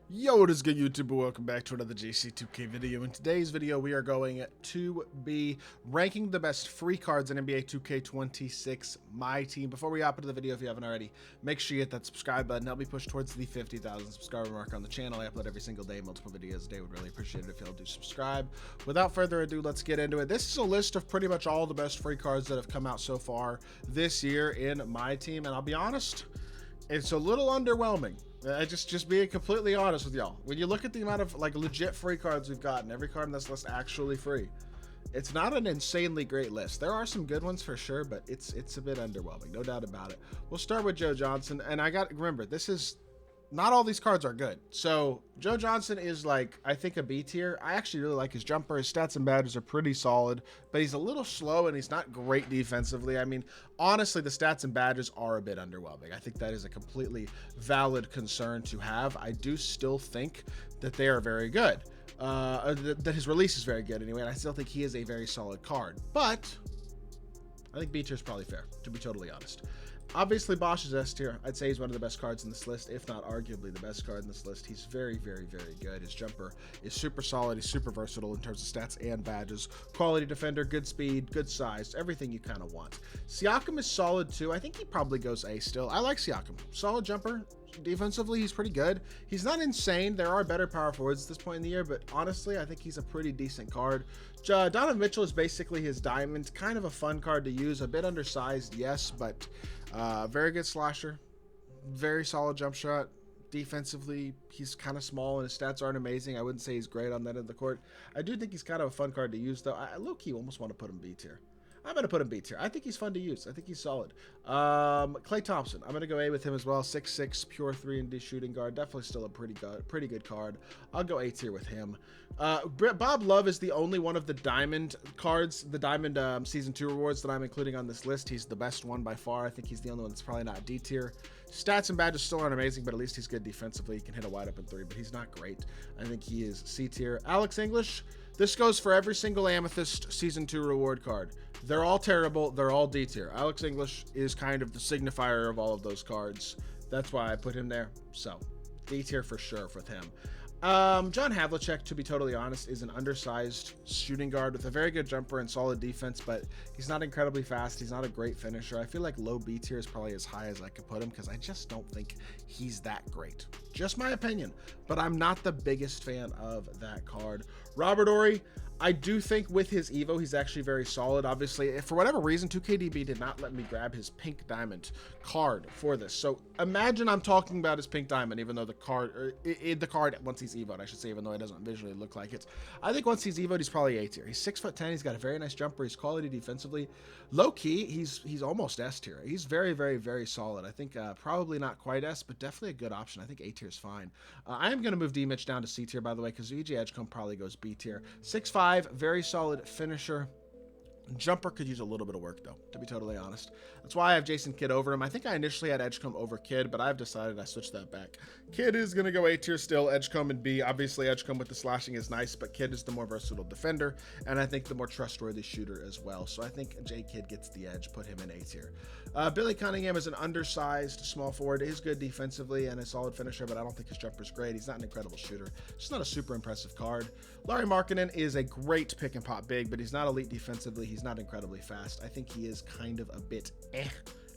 Yo, what is good, YouTube? Welcome back to another JC2K video. In today's video, we are going to be ranking the best free cards in NBA 2K26 My Team. Before we hop into the video, if you haven't already, make sure you hit that subscribe button. Help me push towards the 50,000 subscriber mark on the channel. I upload every single day, multiple videos a day. Would really appreciate it if y'all do subscribe. Without further ado, let's get into it. This is a list of pretty much all the best free cards that have come out so far this year in My Team, and I'll be honest, it's a little underwhelming. Just being completely honest with y'all. When you look at the amount of like legit free cards we've gotten, every card in this list actually free, it's not an insanely great list. There are some good ones for sure, but it's a bit underwhelming, no doubt about it. We'll start with Joe Johnson, and remember, this is not all these cards are good. So Joe Johnson is like, I think, a B tier. I actually really like his jumper. His stats and badges are pretty solid, but he's a little slow and he's not great defensively. I mean, honestly, the stats and badges are a bit underwhelming. I think that is a completely valid concern to have. I do still think that they are very good. That his release is very good anyway, and I still think he is a very solid card. But I think B tier is probably fair, to be totally honest. Obviously, Bosch is S tier. I'd say he's one of the best cards in this list, if not arguably the best card in this list. He's very, very, very good. His jumper is super solid. He's super versatile in terms of stats and badges. Quality defender, good speed, good size, everything you kind of want. Siakam is solid too. I think he probably goes A still. I like Siakam. Solid jumper. Defensively, he's pretty good. He's not insane. There are better power forwards at this point in the year, but honestly, I think he's a pretty decent card. Donovan Mitchell is basically his diamond. Kind of a fun card to use. A bit undersized, yes, but very good slasher. Very solid jump shot. Defensively, he's kind of small and his stats aren't amazing. I wouldn't say he's great on that end of the court. I do think he's kind of a fun card to use, though. I low-key almost want to put him B tier. I'm going to put him B tier. I think he's fun to use. I think he's solid. Klay Thompson. I'm going to go A with him as well. 6'6", pure 3-and-D shooting guard. Definitely still a pretty good card. I'll go A tier with him. Bob Love is the only one of the Diamond cards, the Diamond Season 2 rewards that I'm including on this list. He's the best one by far. I think he's the only one that's probably not D tier. Stats and badges still aren't amazing, but at least he's good defensively. He can hit a wide open three, but he's not great. I think he is C tier. Alex English. This goes for every single Amethyst Season 2 reward card. They're all terrible. They're all D tier. Alex English is kind of the signifier of all of those cards. That's why I put him there. So, D tier for sure with him. John Havlicek, to be totally honest, is an undersized shooting guard with a very good jumper and solid defense, but he's not incredibly fast. He's not a great finisher. I feel like low B tier is probably as high as I could put him because I just don't think he's that great. Just my opinion, but I'm not the biggest fan of that card. Robert Horry, I do think with his Evo, he's actually very solid. Obviously, if for whatever reason, 2KDB did not let me grab his pink diamond card for this. So imagine I'm talking about his pink diamond, even though the card, once he's Evo'd, I should say, even though it doesn't visually look like it. I think once he's Evo'd, he's probably A tier. He's 6'10". He's got a very nice jumper. He's quality defensively. Low key, he's almost S tier. He's very, very, very solid. I think probably not quite S, but definitely a good option. I think A tier is fine. I am going to move D-Mitch down to C tier, by the way, because EJ Edgecombe probably goes B tier. 6'5", very solid finisher. Jumper could use a little bit of work, though, to be totally honest. That's why I have Jason Kidd over him. I think I initially had Edgecombe over Kidd, but I've decided I switched that back. Kidd is going to go A tier still. Edgecombe and B. Obviously, Edgecombe with the slashing is nice, but Kidd is the more versatile defender, and I think the more trustworthy shooter as well. So I think J. Kidd gets the edge. Put him in A tier. Billy Cunningham is an undersized small forward. He's good defensively and a solid finisher, but I don't think his jumper's great. He's not an incredible shooter. Just not a super impressive card. Larry Markkinen is a great pick and pop big, but he's not elite defensively. He's not incredibly fast. I think he is kind of a bit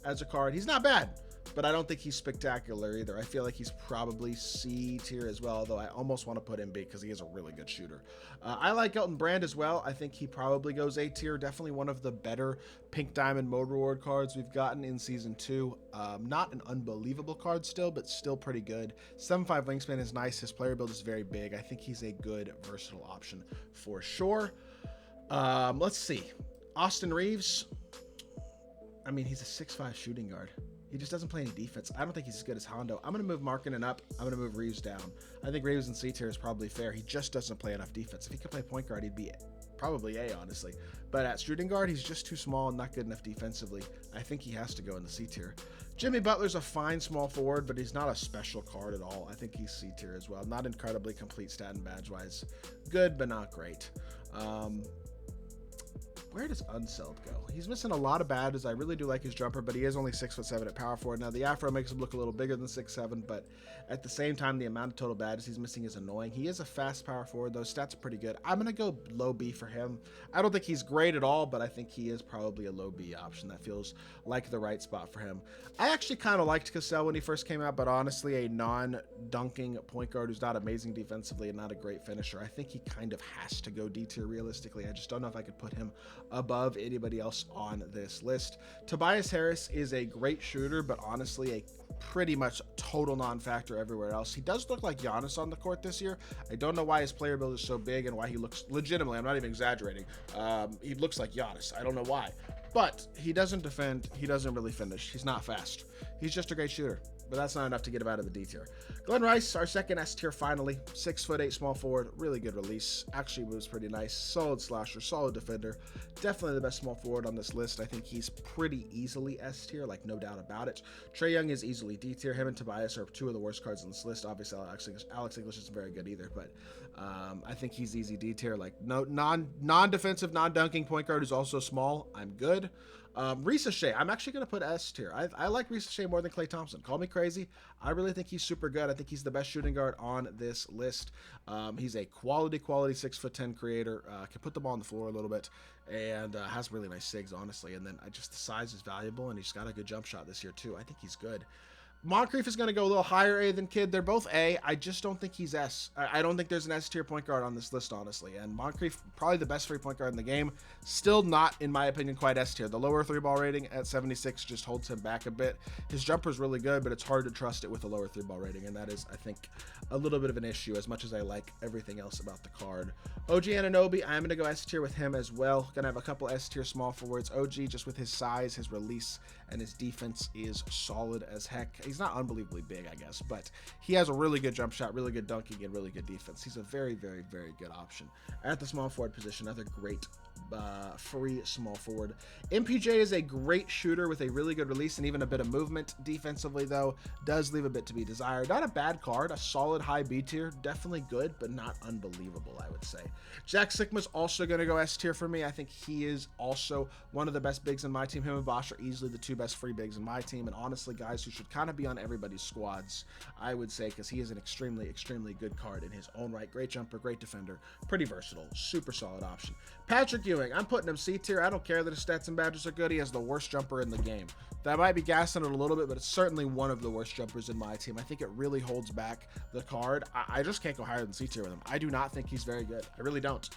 as a card. He's not bad, but I don't think he's spectacular either. I feel like he's probably C tier as well, although I almost want to put him B because he is a really good shooter. I like Elton Brand as well. I think he probably goes A tier. Definitely one of the better pink diamond mode reward cards we've gotten in Season 2. Not an unbelievable card still, but still pretty good. 7'5" wingspan is nice. His player build is very big. I think he's a good versatile option for sure. Let's see. Austin Reeves, I mean, he's a 6'5" shooting guard. He just doesn't play any defense. I don't think he's as good as Hondo. I'm going to move Markkinen up. I'm going to move Reeves down. I think Reeves in C tier is probably fair. He just doesn't play enough defense. If he could play point guard, he'd be probably A, honestly. But at shooting guard, he's just too small and not good enough defensively. I think he has to go in the C tier. Jimmy Butler's a fine small forward, but he's not a special card at all. I think he's C tier as well. Not incredibly complete stat and badge-wise. Good, but not great. Where does Unseld go? He's missing a lot of badges. I really do like his jumper, but he is only 6'7" at power forward. Now, the afro makes him look a little bigger than 6'7", but at the same time, the amount of total badges he's missing is annoying. He is a fast power forward. Those stats are pretty good. I'm going to go low B for him. I don't think he's great at all, but I think he is probably a low B option. That feels like the right spot for him. I actually kind of liked Cassell when he first came out, but honestly, a non-dunking point guard who's not amazing defensively and not a great finisher, I think he kind of has to go D tier realistically. I just don't know if I could put him above anybody else on this list. Tobias Harris is a great shooter, but honestly a pretty much total non-factor everywhere else. He does look like Giannis on the court this year. I don't know why his player build is so big and why he looks legitimately, I'm not even exaggerating, he looks like Giannis. I don't know why, but he doesn't defend, he doesn't really finish, he's not fast, he's just a great shooter, but that's not enough to get him out of the D tier. Glenn Rice, our second S tier finally, 6'8" small forward, really good release, actually moves pretty nice, solid slasher, solid defender, definitely the best small forward on this list. I think he's pretty easily S tier, like no doubt about it. Trae Young is easily D tier. Him and Tobias are two of the worst cards on this list. Obviously, Alex English isn't very good either, but I think he's easy D tier. Like no non-defensive, non-dunking point guard who's also small. I'm good. Risa Shea, I'm actually going to put S tier. I like Risa Shea more than Klay Thompson. Call me crazy. I really think he's super good. I think he's the best shooting guard on this list. He's a quality 6'10" creator. Can put the ball on the floor a little bit and has really nice sigs, honestly. And then just the size is valuable, and he's got a good jump shot this year too. I think he's good. Moncrief is going to go a little higher A than Kidd. They're both A. I just don't think he's S. I don't think there's an S tier point guard on this list, honestly. And Moncrief, probably the best free point guard in the game. Still not, in my opinion, quite S tier. The lower three ball rating at 76 just holds him back a bit. His jumper's really good, but it's hard to trust it with a lower three ball rating. And that is, I think, a little bit of an issue as much as I like everything else about the card. OG Anunoby, I'm going to go S tier with him as well. Going to have a couple S tier small forwards. OG, just with his size, his release, and his defense is solid as heck. He's not unbelievably big, I guess, but he has a really good jump shot, really good dunking, and really good defense. He's a very, very, very good option. At the small forward position, another great free small forward. MPJ is a great shooter with a really good release and even a bit of movement. Defensively, though, does leave a bit to be desired. Not a bad card, a solid high B tier, definitely good, but not unbelievable, I would say. Jack Sikma's also going to go S tier for me. I think he is also one of the best bigs in my team. Him and Bosch are easily the two best free bigs in my team, and honestly, guys who should kind of be on everybody's squads, I would say, because he is an extremely, extremely good card in his own right. Great jumper, great defender, pretty versatile, super solid option. Patrick Ewing, I'm putting him C tier. I don't care that his stats and badges are good. He has the worst jumper in the game. That might be gassing it a little bit, but it's certainly one of the worst jumpers in my team. I think it really holds back the card. I just can't go higher than C tier with him. I do not think he's very good. I really don't.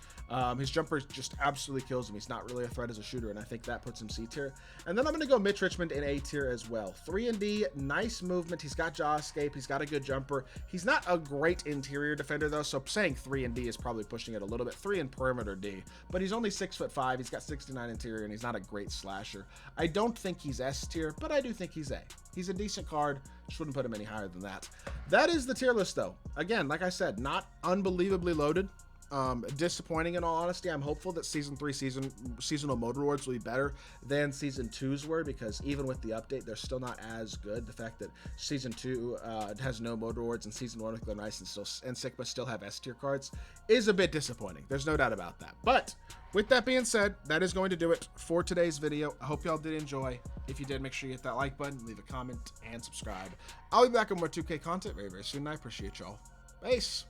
His jumper just absolutely kills him. He's not really a threat as a shooter, and I think that puts him C tier. And then I'm going to go Mitch Richmond in A tier as well. 3 and D, nice movement. He's got jaw escape. He's got a good jumper. He's not a great interior defender, though, so saying 3 and D is probably pushing it a little bit. 3 in perimeter D, but he's only 6'5". He's got 69 interior, and he's not a great slasher. I don't think he's S tier, but I do think he's A. He's a decent card. Just wouldn't put him any higher than that. That is the tier list, though. Again, like I said, not unbelievably loaded. Disappointing in all honesty. I'm hopeful that season 3 seasonal mode rewards will be better than season 2's were, because even with the update, they're still not as good. The fact that season 2 has no mode rewards and season 1 with Glen Rice and Sigma still have S tier cards is a bit disappointing. There's no doubt about that. But with that being said, that is going to do it for today's video. I hope y'all did enjoy. If you did, make sure you hit that like button, leave a comment, and subscribe. I'll be back with more 2K content very, very soon, and I appreciate y'all. Peace.